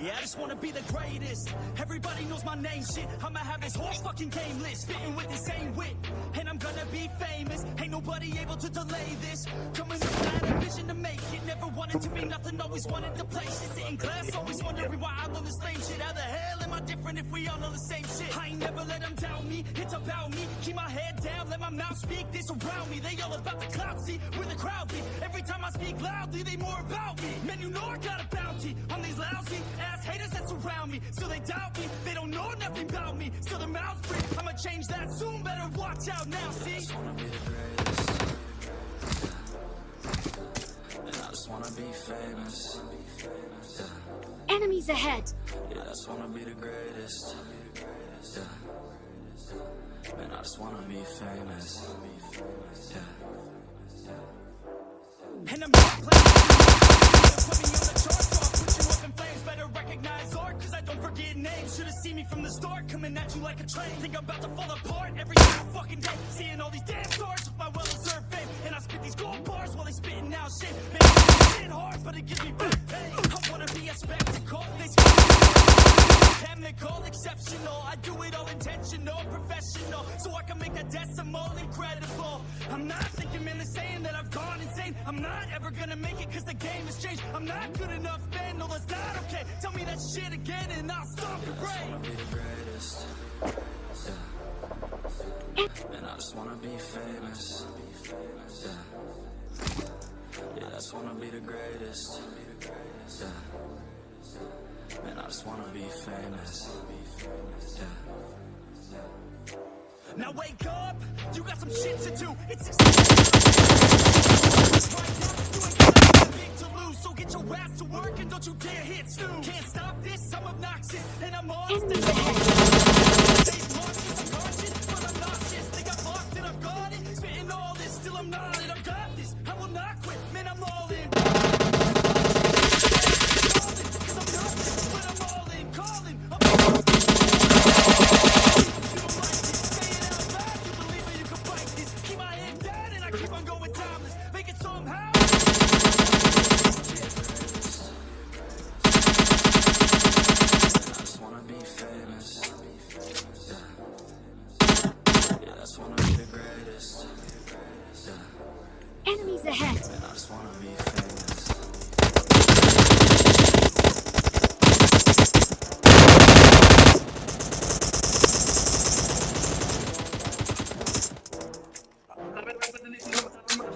Yeah, I just wanna be the greatest. Everybody knows my name, shit. I'ma have this whole fucking game list, spitting with the same wit, and I'm gonna be famous. Ain't nobody able to delay this. Coming up, I had a vision to make it. Never wanted to be nothing, always wanted to play shit. Sit in class, always wondering why I'm on the same shit. How the hell am I different if we all know the same shit? I ain't never let them down me, it's about me. Keep my head down, let my mouth speak. They surround me, they all about the clout, see where the crowd be. Every time I speak loudly, they more about me. Man, you know I got a bounty on these lousy ass haters that surround me. So they doubt me, they don't know nothing about me. So their mouths free, I'ma change that soon. Better watch out now, see? I just wanna be the greatest. And I just wanna be famous. Yeah. Enemies ahead. Yeah, I just wanna be the greatest. Yeah. Man, I just wanna be famous. Yeah. And I'm not playing. Put me on the charts, so I'll put you up in flames. Better recognize art, cause I don't forget names. Should've seen me from the start, coming at you like a train. Think I'm about to fall apart every single fucking day. Seeing all these damn stars with my well-deserved fame. And I spit these gold bars while they spitting out shit. Man, it's shit hard, but it gives me back pain. I wanna be a spectacle. They chemical, exceptional. I do it all intentional, professional, so I can make that decimal incredible. I'm not thinking, man, they're saying that I've gone insane. I'm not ever gonna make it cause the game has changed. I'm not good enough, man, no, that's not okay. Tell me that shit again and I'll stop your brain. I just wanna be the greatest. Yeah. And I just wanna be famous. Yeah. Yeah, I just wanna be the greatest. Yeah. Man, I just wanna be famous. Yeah. Now wake up, you got some shit to do. It's right now, you ain't got nothing big to lose. So get your ass to work and don't you dare hit snooze. Can't stop this, I'm obnoxious and I'm on stage. They've lost this, I'm conscious, but I'm nauseous. They got lost and I've got it. Spitting all this, still I'm not it. I've got this, I will not quit, man, I'm all in. Enemies ahead. Man, I just wanna be famous.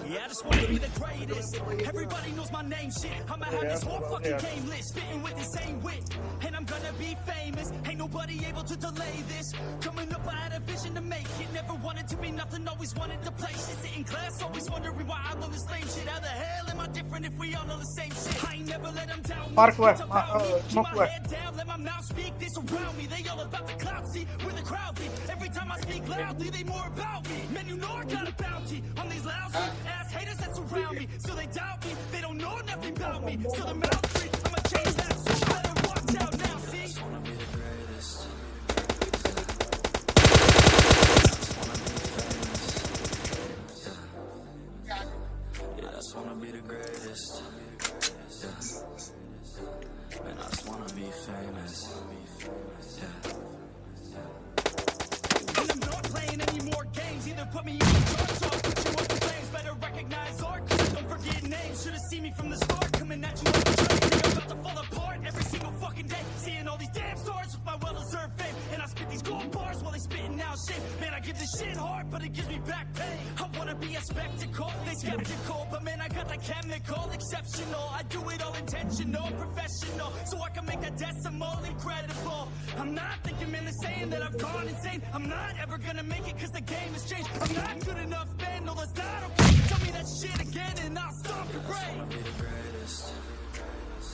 Yeah, I just wanna be the greatest. Everybody knows my name, shit. I'ma have this whole fucking game list, spitting with the same wit, and I'm gonna be famous. Ain't nobody able to delay this. Coming up, I had a vision to make it. Never wanted to be nothing, always wanted to play shit. Sit in class, always wondering why I'm on the same shit. How the hell am I different if we all know the same shit? I ain't never let them down me. It's about me. Keep my head down, let my mouth speak. They surround me, they all about the clout, see where the crowd be. Every time I speak loudly, they more about me. Man, you know I got a bounty on these lousy ass haters that surround me. So they doubt me, they don't know nothing about me. So the mouth free, I'ma change that soon. Better watch out now, see? I just wanna be the greatest. Yeah, I just wanna be the greatest. Yeah. Man, I just wanna be famous. Yeah. And I'm not playing any more games. Either put me in the dark, so I'll put you up in flames. Better recognize art, cause I don't forget names. Should've seen me from the start, coming at you like a train. Think I'm about to fall apart every single fucking day. Seeing all these damn stars with my well-deserved fame. And I spit these gold bars while they spitting out shit. Man, I give this shit hard, but it gives me back pain. I wanna be a spectacle, they skeptical, but man, I got the chemical, exceptional. I do it all intentional, professional, so I can make that decimal incredible. I'm not thinking, man, they're saying that I've gone insane. I'm not ever gonna make it cause the game has changed. I'm not good enough, man, no, that's not okay. Tell me that shit again and I'll stop your brain. I just wanna be the greatest.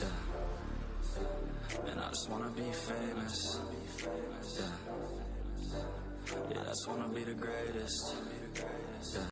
Yeah. Man, I just wanna be famous. Yeah. Yeah, I just wanna be the greatest. Yeah.